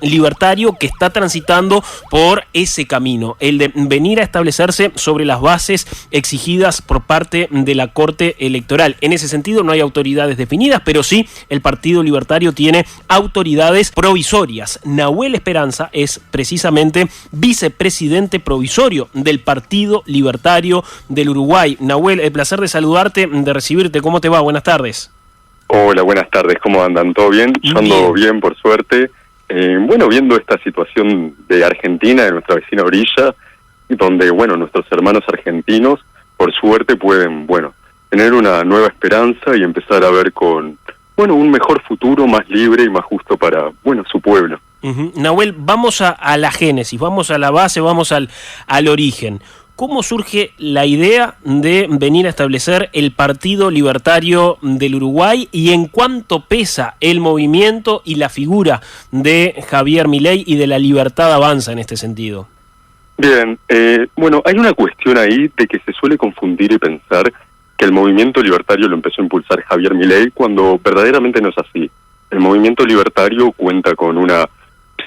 libertario que está transitando por ese camino, el de venir a establecerse sobre las bases exigidas por parte de la Corte Electoral. En ese sentido no hay autoridades definidas, pero sí el Partido Libertario tiene autoridades provisorias. Nahuel Esperanza es precisamente vicepresidente provisorio del Partido Libertario del Uruguay. Nahuel, el placer de saludarte, de recibirte. ¿Cómo te va? Buenas tardes. Hola, buenas tardes. ¿Cómo andan? ¿Todo bien? Yo ando bien, por suerte. Bueno, viendo esta situación de Argentina, de nuestra vecina orilla, donde, bueno, nuestros hermanos argentinos, por suerte, pueden, bueno, tener una nueva esperanza y empezar a ver con, bueno, un mejor futuro más libre y más justo para, bueno, su pueblo. Nahuel, vamos a la génesis, vamos a la base, vamos al origen. ¿Cómo surge la idea de venir a establecer el Partido Libertario del Uruguay y en cuánto pesa el movimiento y la figura de Javier Milei y de La Libertad Avanza en este sentido? Bien, bueno, hay una cuestión ahí de que se suele confundir y pensar que el movimiento libertario lo empezó a impulsar Javier Milei cuando verdaderamente no es así. El movimiento libertario cuenta con una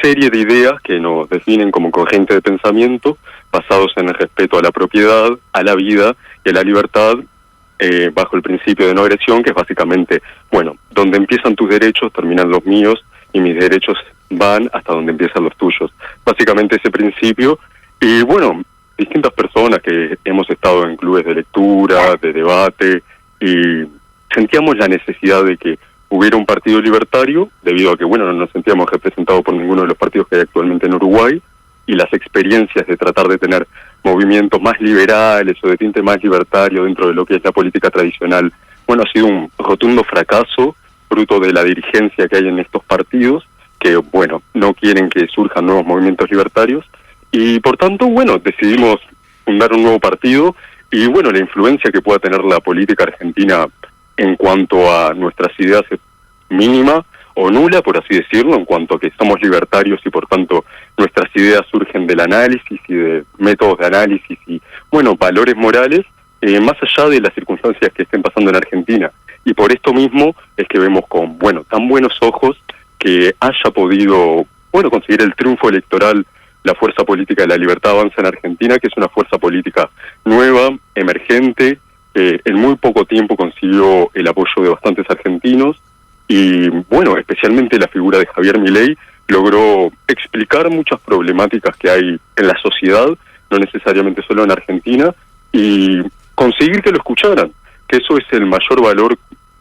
serie de ideas que nos definen como corriente de pensamiento basados en el respeto a la propiedad, a la vida y a la libertad, bajo el principio de no agresión, que es básicamente, bueno, donde empiezan tus derechos terminan los míos y mis derechos van hasta donde empiezan los tuyos. Básicamente ese principio. Y bueno, distintas personas que hemos estado en clubes de lectura, de debate, y sentíamos la necesidad de que hubiera un partido libertario, debido a que, bueno, no nos sentíamos representados por ninguno de los partidos que hay actualmente en Uruguay, y las experiencias de tratar de tener movimientos más liberales o de tinte más libertario dentro de lo que es la política tradicional, bueno, ha sido un rotundo fracaso, fruto de la dirigencia que hay en estos partidos, que, bueno, no quieren que surjan nuevos movimientos libertarios, y por tanto, bueno, decidimos fundar un nuevo partido, y bueno, la influencia que pueda tener la política argentina en cuanto a nuestras ideas es mínima o nula, por así decirlo, en cuanto a que somos libertarios y por tanto nuestras ideas surgen del análisis y de métodos de análisis y, bueno, valores morales, más allá de las circunstancias que estén pasando en Argentina. Y por esto mismo es que vemos con, bueno, tan buenos ojos que haya podido, bueno, conseguir el triunfo electoral la fuerza política de La Libertad Avanza en Argentina, que es una fuerza política nueva, emergente, en muy poco tiempo consiguió el apoyo de bastantes argentinos y, bueno, especialmente la figura de Javier Milei logró explicar muchas problemáticas que hay en la sociedad, no necesariamente solo en Argentina, y conseguir que lo escucharan, que eso es el mayor valor,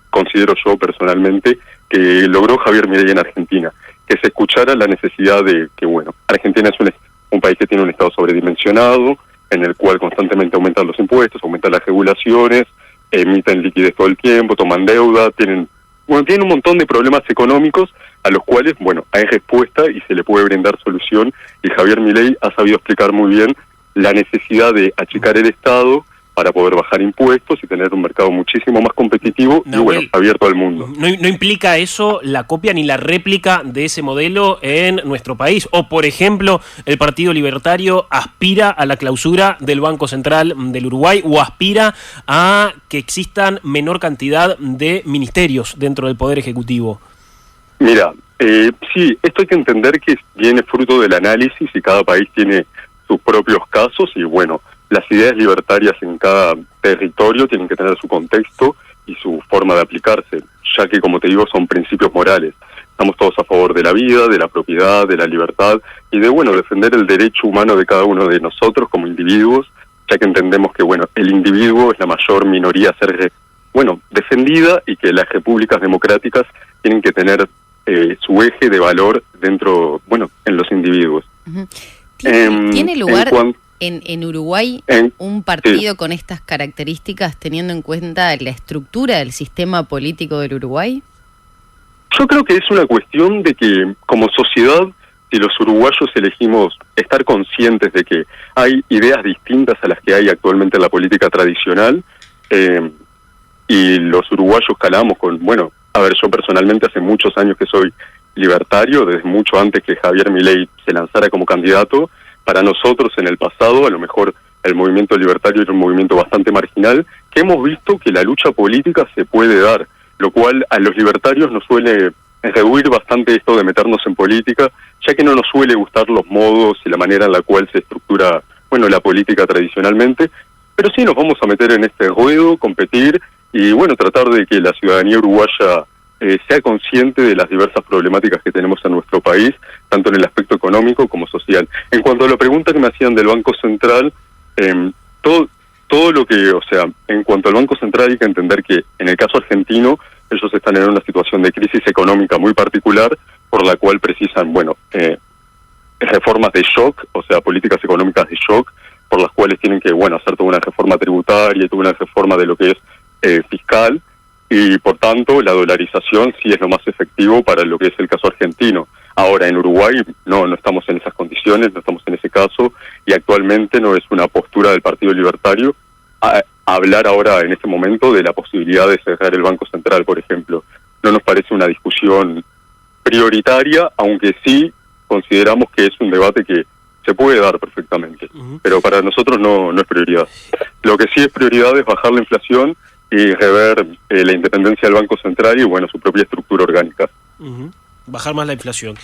considero yo personalmente, que logró Javier Milei en Argentina, que se escuchara la necesidad de que, bueno, Argentina es un país que tiene un Estado sobredimensionado, en el cual constantemente aumentan los impuestos, aumentan las regulaciones, emiten liquidez todo el tiempo, toman deuda, tienen un montón de problemas económicos a los cuales, bueno, hay respuesta y se le puede brindar solución, y Javier Milei ha sabido explicar muy bien la necesidad de achicar el Estado para poder bajar impuestos y tener un mercado muchísimo más competitivo y, bueno, abierto al mundo. ¿No implica eso la copia ni la réplica de ese modelo en nuestro país? O, por ejemplo, el Partido Libertario aspira a la clausura del Banco Central del Uruguay o aspira a que existan menor cantidad de ministerios dentro del Poder Ejecutivo. Mira, sí, esto hay que entender que viene fruto del análisis y cada país tiene sus propios casos y, bueno, las ideas libertarias en cada territorio tienen que tener su contexto y su forma de aplicarse, ya que, como te digo, son principios morales. Estamos todos a favor de la vida, de la propiedad, de la libertad y de, bueno, defender el derecho humano de cada uno de nosotros como individuos, ya que entendemos que, bueno, el individuo es la mayor minoría a ser, bueno, defendida y que las repúblicas democráticas tienen que tener su eje de valor dentro, bueno, en los individuos. Uh-huh. ¿Tiene lugar en Uruguay un partido con estas características teniendo en cuenta la estructura del sistema político del Uruguay? Yo creo que es una cuestión de que como sociedad, si los uruguayos elegimos estar conscientes de que hay ideas distintas a las que hay actualmente en la política tradicional, y los uruguayos calamos con, bueno, a ver, yo personalmente hace muchos años que soy libertario, desde mucho antes que Javier Milei se lanzara como candidato. Para nosotros en el pasado, a lo mejor el movimiento libertario era un movimiento bastante marginal, que hemos visto que la lucha política se puede dar, lo cual a los libertarios nos suele rehuir bastante esto de meternos en política, ya que no nos suele gustar los modos y la manera en la cual se estructura, bueno, la política tradicionalmente, pero sí nos vamos a meter en este ruedo, competir y, bueno, tratar de que la ciudadanía uruguaya sea consciente de las diversas problemáticas que tenemos en nuestro país, tanto en el aspecto económico como social. En cuanto a la pregunta que me hacían del Banco Central, todo lo que, o sea, en cuanto al Banco Central hay que entender que en el caso argentino ellos están en una situación de crisis económica muy particular, por la cual precisan, bueno, reformas de shock, o sea, políticas económicas de shock, por las cuales tienen que, bueno, hacer toda una reforma tributaria y toda una reforma de lo que es fiscal, y por tanto la dolarización sí es lo más efectivo para lo que es el caso argentino. Ahora en Uruguay no estamos en esas condiciones, no estamos en ese caso, y actualmente no es una postura del Partido Libertario hablar ahora en este momento de la posibilidad de cerrar el Banco Central, por ejemplo. No nos parece una discusión prioritaria, aunque sí consideramos que es un debate que se puede dar perfectamente, pero para nosotros no es prioridad. Lo que sí es prioridad es bajar la inflación y rever la independencia del Banco Central y, bueno, su propia estructura orgánica. Bajar más la inflación.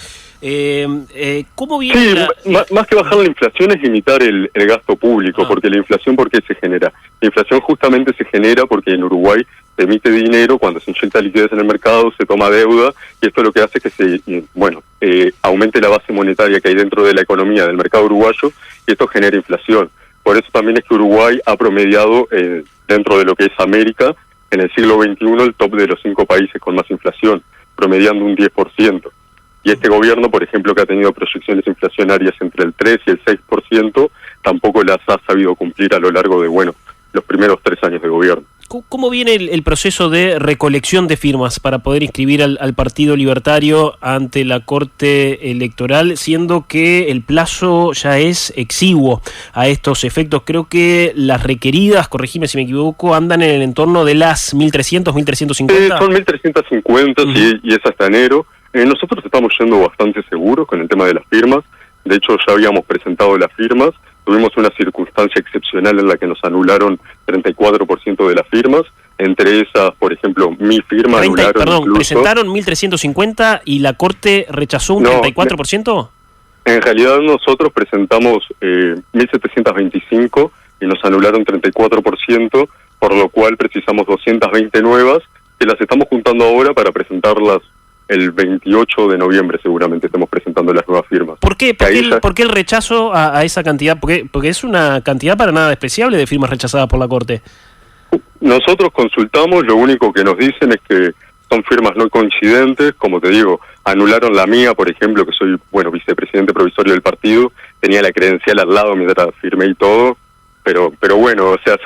¿Cómo viene? Sí, más que bajar la inflación es limitar el gasto público, porque la inflación, ¿por qué se genera? La inflación justamente se genera porque en Uruguay se emite dinero, cuando se inyecta liquidez en el mercado, se toma deuda, y esto lo que hace es que aumente la base monetaria que hay dentro de la economía del mercado uruguayo, y esto genera inflación. Por eso también es que Uruguay ha promediado dentro de lo que es América, en el siglo XXI, el top de los 5 países con más inflación, promediando un 10%. Y este gobierno, por ejemplo, que ha tenido proyecciones inflacionarias entre el 3 y el 6%, tampoco las ha sabido cumplir a lo largo de, los primeros 3 años de gobierno. ¿Cómo viene el proceso de recolección de firmas para poder inscribir al Partido Libertario ante la Corte Electoral, siendo que el plazo ya es exiguo a estos efectos? Creo que las requeridas, corregime si me equivoco, andan en el entorno de las 1.300, 1.350. Son 1.350, y es hasta enero. Nosotros estamos yendo bastante seguros con el tema de las firmas. De hecho, ya habíamos presentado las firmas. Tuvimos una circunstancia excepcional en la que nos anularon 34% de las firmas. Entre esas, por ejemplo, mi firma anularon presentaron 1.350 y la Corte rechazó un 34%. En realidad nosotros presentamos 1.725 y nos anularon 34%, por lo cual precisamos 220 nuevas, que las estamos juntando ahora para presentarlas el 28 de noviembre, seguramente estemos presentando las nuevas firmas. ¿Por qué el rechazo a esa cantidad? Porque es una cantidad para nada despreciable de firmas rechazadas por la Corte. Nosotros consultamos, lo único que nos dicen es que son firmas no coincidentes. Como te digo, anularon la mía, por ejemplo, que soy, vicepresidente provisorio del partido, tenía la credencial al lado mientras firmé y todo, pero bueno, o sea,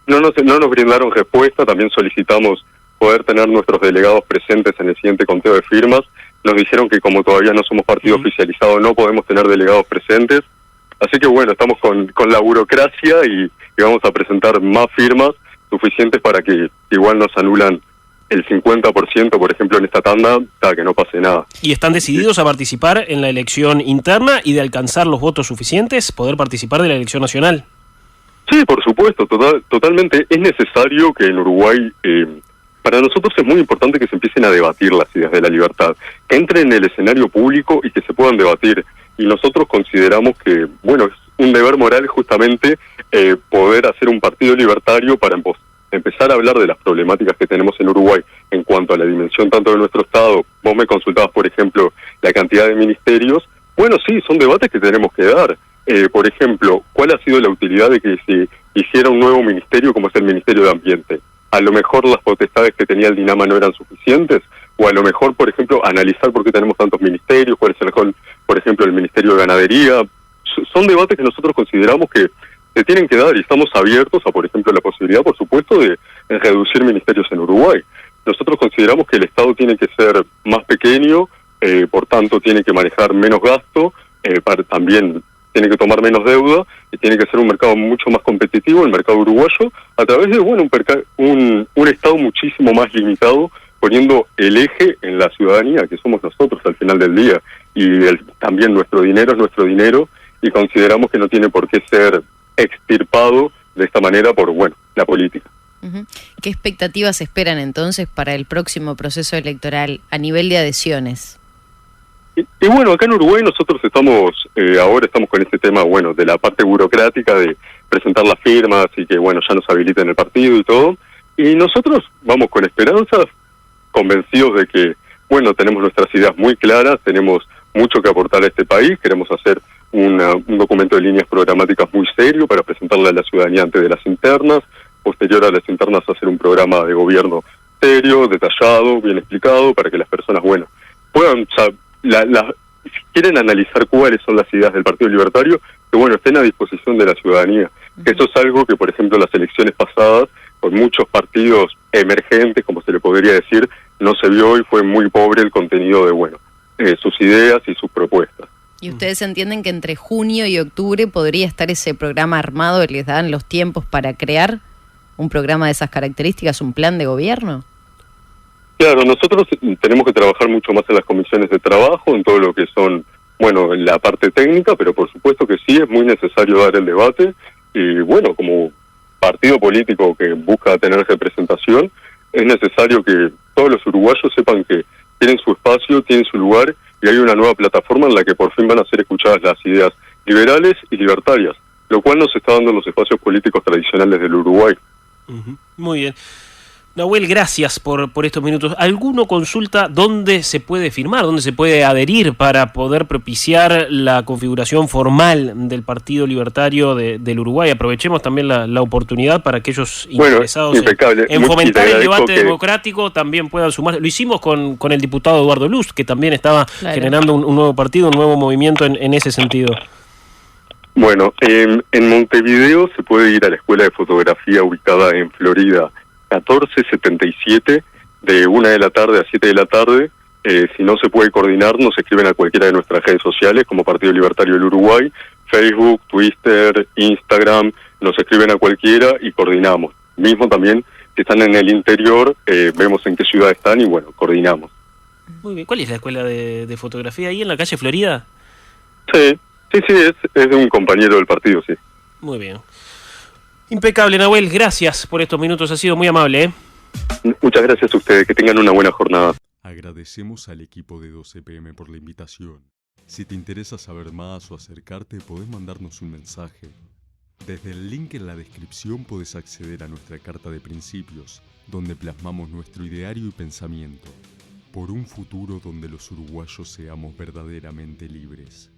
no nos brindaron respuesta. También solicitamos poder tener nuestros delegados presentes en el siguiente conteo de firmas. Nos dijeron que como todavía no somos partido oficializado, no podemos tener delegados presentes. Así que estamos con la burocracia y vamos a presentar más firmas suficientes para que igual nos anulan el 50%, por ejemplo, en esta tanda, para que no pase nada. ¿Y están decididos a participar en la elección interna y de alcanzar los votos suficientes, poder participar de la elección nacional? Sí, por supuesto, totalmente. Es necesario que en Uruguay... para nosotros es muy importante que se empiecen a debatir las ideas de la libertad, que entren en el escenario público y que se puedan debatir. Y nosotros consideramos que, es un deber moral justamente poder hacer un partido libertario para empezar a hablar de las problemáticas que tenemos en Uruguay en cuanto a la dimensión tanto de nuestro Estado. Vos me consultabas, por ejemplo, la cantidad de ministerios. Sí, son debates que tenemos que dar. Por ejemplo, ¿cuál ha sido la utilidad de que se hiciera un nuevo ministerio como es el Ministerio de Ambiente? A lo mejor las potestades que tenía el DINAMA no eran suficientes, o a lo mejor, por ejemplo, analizar por qué tenemos tantos ministerios, cuál es el rol, por ejemplo, el Ministerio de Ganadería. Son debates que nosotros consideramos que se tienen que dar y estamos abiertos a, por ejemplo, la posibilidad, por supuesto, de reducir ministerios en Uruguay. Nosotros consideramos que el Estado tiene que ser más pequeño, por tanto tiene que manejar menos gasto, también tiene que tomar menos deuda y tiene que ser un mercado mucho más competitivo, el mercado uruguayo, a través de un Estado muchísimo más limitado, poniendo el eje en la ciudadanía, que somos nosotros al final del día, y también nuestro dinero es nuestro dinero, y consideramos que no tiene por qué ser extirpado de esta manera por, la política. ¿Qué expectativas esperan entonces para el próximo proceso electoral a nivel de adhesiones? Y bueno, acá en Uruguay nosotros ahora estamos con este tema, bueno, de la parte burocrática de presentar las firmas y que, bueno, ya nos habiliten el partido y todo. Y nosotros vamos con esperanzas, convencidos de que, bueno, tenemos nuestras ideas muy claras, tenemos mucho que aportar a este país, queremos hacer un documento de líneas programáticas muy serio para presentarle a la ciudadanía antes de las internas, posterior a las internas hacer un programa de gobierno serio, detallado, bien explicado, para que las personas, bueno, puedan, si quieren analizar cuáles son las ideas del Partido Libertario, que bueno, estén a disposición de la ciudadanía. Eso es algo que, por ejemplo, en las elecciones pasadas, con muchos partidos emergentes, como se le podría decir, no se vio y fue muy pobre el contenido de, bueno, sus ideas y sus propuestas. ¿Y ustedes entienden que entre junio y octubre podría estar ese programa armado y les dan los tiempos para crear un programa de esas características, un plan de gobierno? Claro, nosotros tenemos que trabajar mucho más en las comisiones de trabajo, en todo lo que son, bueno, en la parte técnica, pero por supuesto que sí, es muy necesario dar el debate y bueno, como partido político que busca tener representación, es necesario que todos los uruguayos sepan que tienen su espacio, tienen su lugar y hay una nueva plataforma en la que por fin van a ser escuchadas las ideas liberales y libertarias, lo cual nos está dando los espacios políticos tradicionales del Uruguay. Muy bien. Nahuel, gracias por estos minutos. ¿Alguno consulta dónde se puede firmar, dónde se puede adherir para poder propiciar la configuración formal del Partido Libertario del Uruguay? Aprovechemos también la oportunidad para que aquellos interesados en fomentar el debate democrático también puedan sumarse. Lo hicimos con el diputado Eduardo Luz, que también estaba generando un nuevo partido, un nuevo movimiento en ese sentido. Bueno, en Montevideo se puede ir a la Escuela de Fotografía ubicada en Florida 1477, de 1 de la tarde a 7 de la tarde. Si no se puede coordinar, nos escriben a cualquiera de nuestras redes sociales como Partido Libertario del Uruguay, Facebook, Twitter, Instagram, nos escriben a cualquiera y coordinamos. Mismo también, si están en el interior, vemos en qué ciudad están y bueno, coordinamos. Muy bien. ¿Cuál es la escuela de fotografía ahí en la calle Florida? Sí, es de un compañero del partido, sí. Muy bien. Impecable, Nahuel, gracias por estos minutos, ha sido muy amable, ¿eh? Muchas gracias a ustedes, que tengan una buena jornada. Agradecemos al equipo de 12 PM por la invitación. Si te interesa saber más o acercarte, podés mandarnos un mensaje. Desde el link en la descripción podés acceder a nuestra carta de principios, donde plasmamos nuestro ideario y pensamiento, por un futuro donde los uruguayos seamos verdaderamente libres.